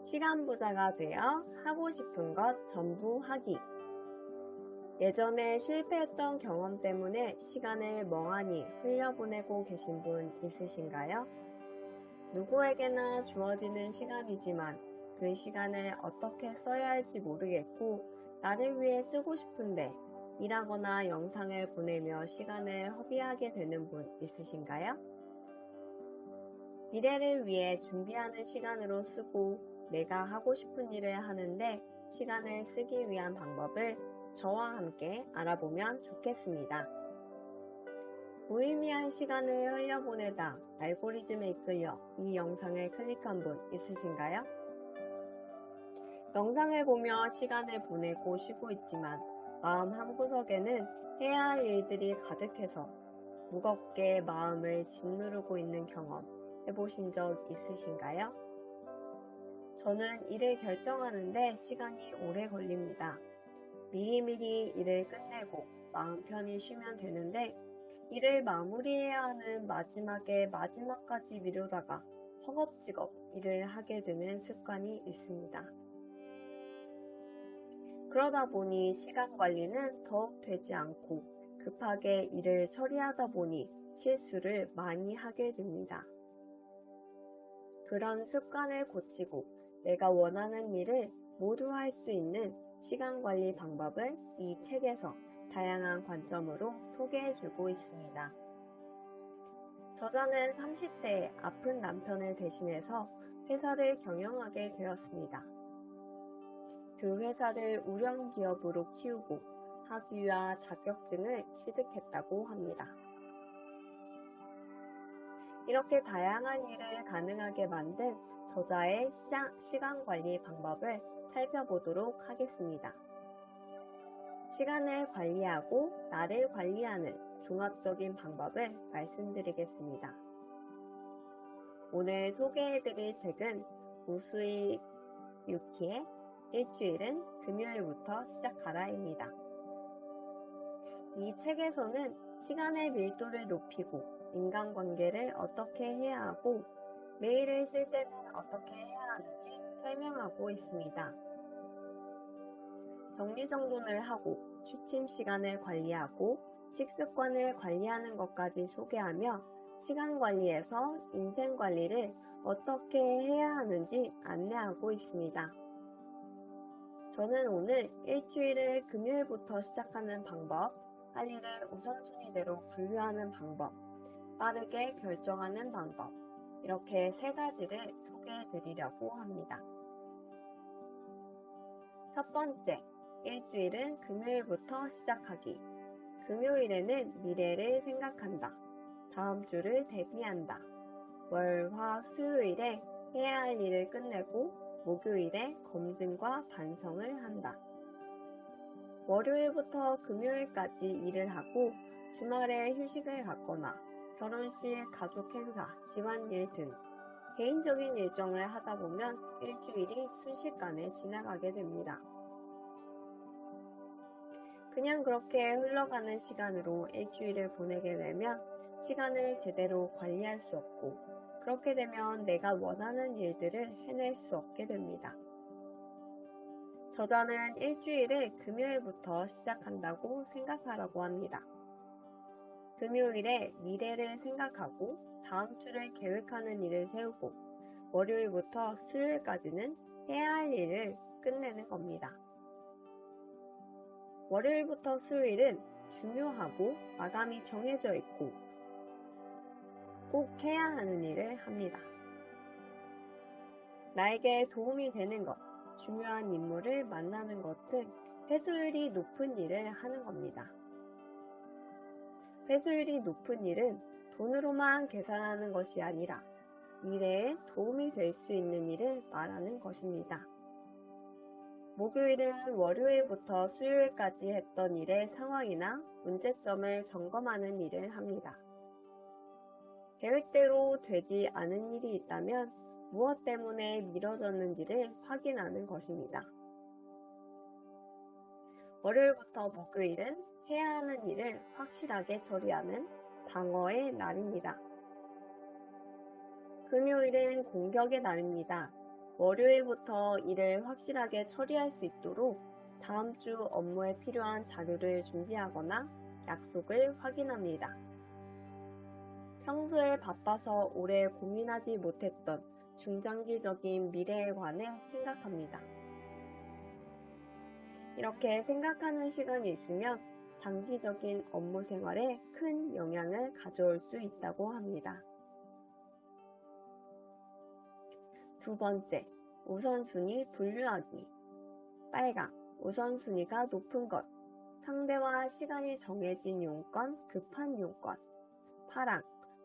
시간 부자가 되어 하고 싶은 것 전부 하기. 예전에 실패했던 경험 때문에 시간을 멍하니 흘려보내고 계신 분 있으신가요? 누구에게나 주어지는 시간이지만 그 시간을 어떻게 써야 할지 모르겠고 나를 위해 쓰고 싶은데 일하거나 영상을 보내며 시간을 허비하게 되는 분 있으신가요? 미래를 위해 준비하는 시간으로 쓰고 내가 하고 싶은 일을 하는데 시간을 쓰기 위한 방법을 저와 함께 알아보면 좋겠습니다. 무의미한 시간을 흘려보내다 알고리즘에 이끌려 이 영상을 클릭한 분 있으신가요? 영상을 보며 시간을 보내고 쉬고 있지만 마음 한구석에는 해야 할 일들이 가득해서 무겁게 마음을 짓누르고 있는 경험 해보신 적 있으신가요? 저는 일을 결정하는데 시간이 오래 걸립니다. 미리미리 일을 끝내고 마음 편히 쉬면 되는데 일을 마무리해야 하는 마지막까지 미루다가 허겁지겁 일을 하게 되는 습관이 있습니다. 그러다 보니 시간 관리는 더욱 되지 않고 급하게 일을 처리하다 보니 실수를 많이 하게 됩니다. 그런 습관을 고치고 내가 원하는 일을 모두 할 수 있는 시간 관리 방법을 이 책에서 다양한 관점으로 소개해주고 있습니다. 저자는 30대에 아픈 남편을 대신해서 회사를 경영하게 되었습니다. 그 회사를 우량 기업으로 키우고 학위와 자격증을 취득했다고 합니다. 이렇게 다양한 일을 가능하게 만든 저자의 시간 관리 방법을 살펴보도록 하겠습니다. 시간을 관리하고 나를 관리하는 종합적인 방법을 말씀드리겠습니다. 오늘 소개해드릴 책은 우수이 유키의 일주일은 금요일부터 시작하라입니다. 이 책에서는 시간의 밀도를 높이고 인간관계를 어떻게 해야 하고 메일을 쓸 때는 어떻게 해야 하는지 설명하고 있습니다. 정리정돈을 하고 취침 시간을 관리하고 식습관을 관리하는 것까지 소개하며 시간 관리에서 인생 관리를 어떻게 해야 하는지 안내하고 있습니다. 저는 오늘 일주일을 금요일부터 시작하는 방법, 할 일을 우선순위대로 분류하는 방법, 빠르게 결정하는 방법, 이렇게 세 가지를 소개해 드리려고 합니다. 첫 번째, 일주일은 금요일부터 시작하기. 금요일에는 미래를 생각한다. 다음 주를 대비한다. 월, 화, 수요일에 해야 할 일을 끝내고 목요일에 검증과 반성을 한다. 월요일부터 금요일까지 일을 하고 주말에 휴식을 갖거나 결혼식, 가족 행사, 집안일 등 개인적인 일정을 하다 보면 일주일이 순식간에 지나가게 됩니다. 그냥 그렇게 흘러가는 시간으로 일주일을 보내게 되면 시간을 제대로 관리할 수 없고 그렇게 되면 내가 원하는 일들을 해낼 수 없게 됩니다. 저자는 일주일을 금요일부터 시작한다고 생각하라고 합니다. 금요일에 미래를 생각하고 다음 주를 계획하는 일을 세우고 월요일부터 수요일까지는 해야 할 일을 끝내는 겁니다. 월요일부터 수요일은 중요하고 마감이 정해져 있고 꼭 해야 하는 일을 합니다. 나에게 도움이 되는 것, 중요한 인물을 만나는 것 등 회수율이 높은 일을 하는 겁니다. 회수율이 높은 일은 돈으로만 계산하는 것이 아니라 미래에 도움이 될 수 있는 일을 말하는 것입니다. 목요일은 월요일부터 수요일까지 했던 일의 상황이나 문제점을 점검하는 일을 합니다. 계획대로 되지 않은 일이 있다면 무엇 때문에 미뤄졌는지를 확인하는 것입니다. 월요일부터 목요일은 해야 하는 일을 확실하게 처리하는 방어의 날입니다. 금요일은 공격의 날입니다. 월요일부터 일을 확실하게 처리할 수 있도록 다음 주 업무에 필요한 자료를 준비하거나 약속을 확인합니다. 평소에 바빠서 오래 고민하지 못했던 중장기적인 미래에 관해 생각합니다. 이렇게 생각하는 시간이 있으면 장기적인 업무 생활에 큰 영향을 가져올 수 있다고 합니다. 두 번째, 우선순위 분류하기. 빨강, 우선순위가 높은 것. 상대와 시간이 정해진 용건, 급한 용건. 파랑,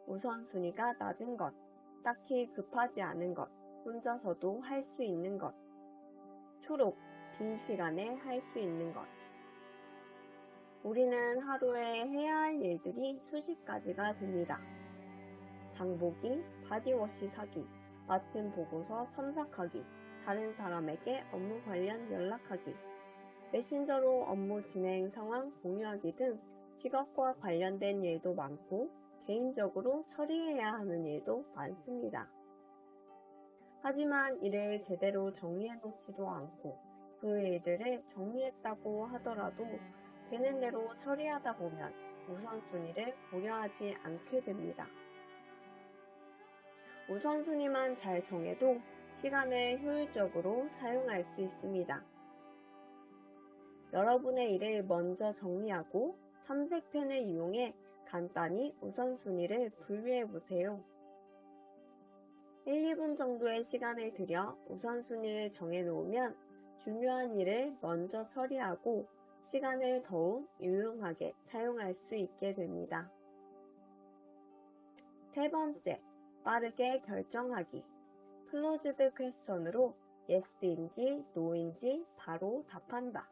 우선순위가 낮은 것. 딱히 급하지 않은 것. 혼자서도 할 수 있는 것. 초록, 빈 시간에 할 수 있는 것. 우리는 하루에 해야 할 일들이 수십 가지가 됩니다. 장보기, 바디워시 사기, 맡은 보고서 첨삭하기, 다른 사람에게 업무 관련 연락하기, 메신저로 업무 진행 상황 공유하기 등 직업과 관련된 일도 많고 개인적으로 처리해야 하는 일도 많습니다. 하지만 이를 제대로 정리해 놓지도 않고 그 일들을 정리했다고 하더라도 되는 대로 처리하다 보면 우선순위를 고려하지 않게 됩니다. 우선순위만 잘 정해도 시간을 효율적으로 사용할 수 있습니다. 여러분의 일을 먼저 정리하고 탐색펜을 이용해 간단히 우선순위를 분류해 보세요. 1, 2분 정도의 시간을 들여 우선순위를 정해 놓으면 중요한 일을 먼저 처리하고 시간을 더욱 유용하게 사용할 수 있게 됩니다. 세 번째, 빠르게 결정하기. 클로즈드 퀘스천으로 yes인지 no인지 바로 답한다.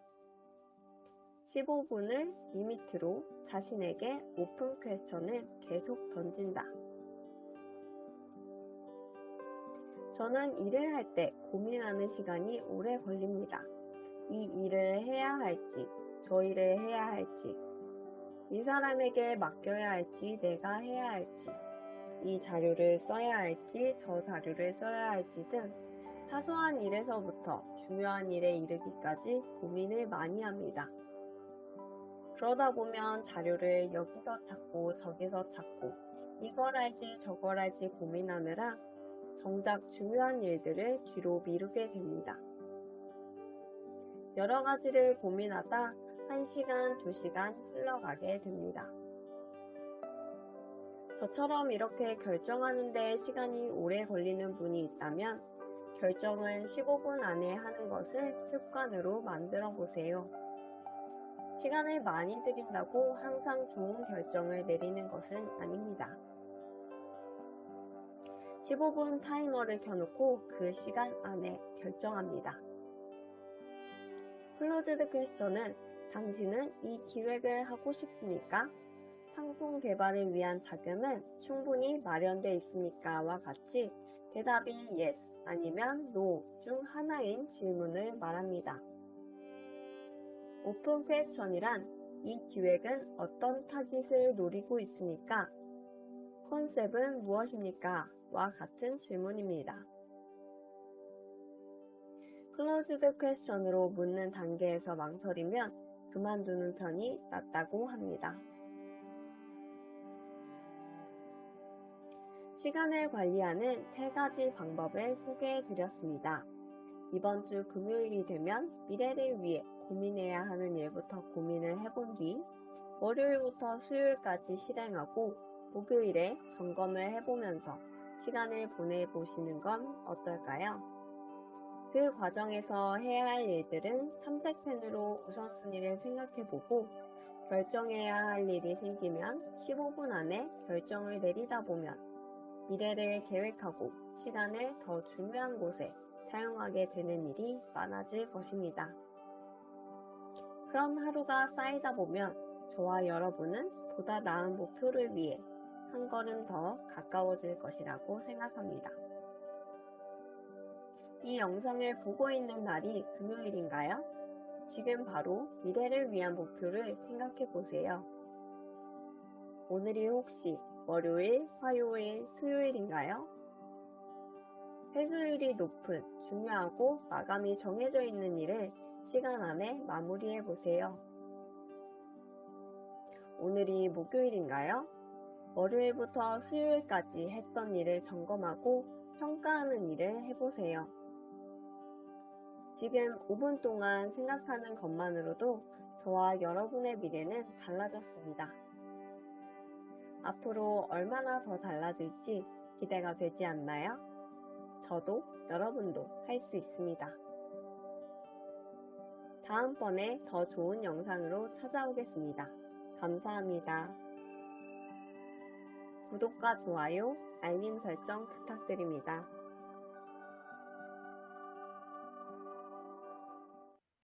15분을 리미트로 자신에게 오픈 퀘스천을 계속 던진다. 저는 일을 할 때 고민하는 시간이 오래 걸립니다. 이 일을 해야 할지, 저 일을 해야 할지, 이 사람에게 맡겨야 할지, 내가 해야 할지, 이 자료를 써야 할지, 저 자료를 써야 할지 등 사소한 일에서부터 중요한 일에 이르기까지 고민을 많이 합니다. 그러다 보면 자료를 여기서 찾고 저기서 찾고 이걸 할지 저걸 할지 고민하느라 정작 중요한 일들을 뒤로 미루게 됩니다. 여러 가지를 고민하다 1시간, 2시간 흘러가게 됩니다. 저처럼 이렇게 결정하는 데 시간이 오래 걸리는 분이 있다면 결정은 15분 안에 하는 것을 습관으로 만들어 보세요. 시간을 많이 들인다고 항상 좋은 결정을 내리는 것은 아닙니다. 15분 타이머를 켜놓고 그 시간 안에 결정합니다. 클로즈드 퀘스천은 당신은 이 기획을 하고 싶습니까? 상품 개발을 위한 자금은 충분히 마련되어 있습니까? 와 같이 대답이 yes 아니면 no 중 하나인 질문을 말합니다. 오픈 퀘스천이란 이 기획은 어떤 타깃을 노리고 있습니까? 컨셉은 무엇입니까? 와 같은 질문입니다. 클로즈드 퀘스천으로 묻는 단계에서 망설이면 그만두는 편이 낫다고 합니다. 시간을 관리하는 3가지 방법을 소개해 드렸습니다. 이번 주 금요일이 되면 미래를 위해 고민해야 하는 일부터 고민을 해본 뒤 월요일부터 수요일까지 실행하고 목요일에 점검을 해보면서 시간을 보내보시는 건 어떨까요? 그 과정에서 해야 할 일들은 탐색펜으로 우선순위를 생각해보고 결정해야 할 일이 생기면 15분 안에 결정을 내리다 보면 미래를 계획하고 시간을 더 중요한 곳에 사용하게 되는 일이 많아질 것입니다. 그런 하루가 쌓이다 보면 저와 여러분은 보다 나은 목표를 위해 한 걸음 더 가까워질 것이라고 생각합니다. 이 영상을 보고 있는 날이 금요일인가요? 지금 바로 미래를 위한 목표를 생각해 보세요. 오늘이 혹시 월요일, 화요일, 수요일인가요? 회수율이 높은 중요하고 마감이 정해져 있는 일을 시간 안에 마무리해 보세요. 오늘이 목요일인가요? 월요일부터 수요일까지 했던 일을 점검하고 평가하는 일을 해보세요. 지금 5분 동안 생각하는 것만으로도 저와 여러분의 미래는 달라졌습니다. 앞으로 얼마나 더 달라질지 기대가 되지 않나요? 저도 여러분도 할 수 있습니다. 다음번에 더 좋은 영상으로 찾아오겠습니다. 감사합니다. 구독과 좋아요, 알림 설정 부탁드립니다.